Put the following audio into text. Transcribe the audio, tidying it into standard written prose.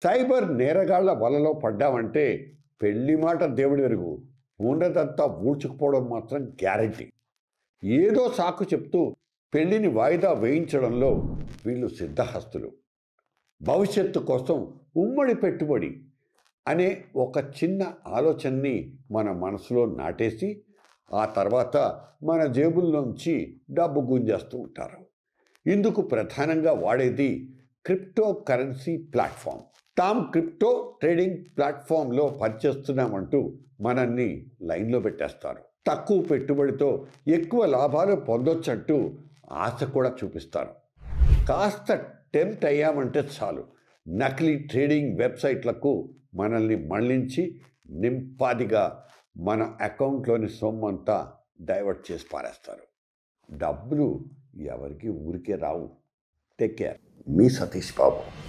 Cyber నేరగాళ్ల వలలో పడ్డామంటే పెళ్లి మాట దేవుడి వెరుగు, ఉన్నదంతా ఊడ్చుకుపోవడం మాత్రం గ్యారంటీ. ఏదో సాకు చెప్తూ పెళ్లిని వాయిదా వేయించడంలో వీళ్ళు సిద్ధహస్తులు. భవిష్యత్తు కోసం ఉమ్మడి పెట్టుబడి అనే ఒక చిన్న ఆలోచనని మన మనసులో నాటేసి ఆ తర్వాత మన జేబుల్లోంచి డబ్బు గుంజేస్తూ ఉంటారు. ఇందుకు ప్రధానంగా వాడేది క్రిప్టో కరెన్సీ ప్లాట్ఫామ్. తాము క్రిప్టో ట్రేడింగ్ ప్లాట్ఫామ్లో పనిచేస్తున్నామంటూ మనల్ని లైన్లో పెట్టేస్తారు. తక్కువ పెట్టుబడితో ఎక్కువ లాభాలు పొందొచ్చంటూ ఆశ కూడా చూపిస్తారు. కాస్త టెంప్ట్ అయ్యామంటే చాలు, నకిలీ ట్రేడింగ్ వెబ్సైట్లకు మనల్ని మళ్లించి నింపాదిగా మన అకౌంట్లోని సొమ్మంతా డైవర్ట్ చేసి పారేస్తారు. డబ్బులు ఎవరికి ఊరికే రావు. Take care. మీ సతీష్ బాబు.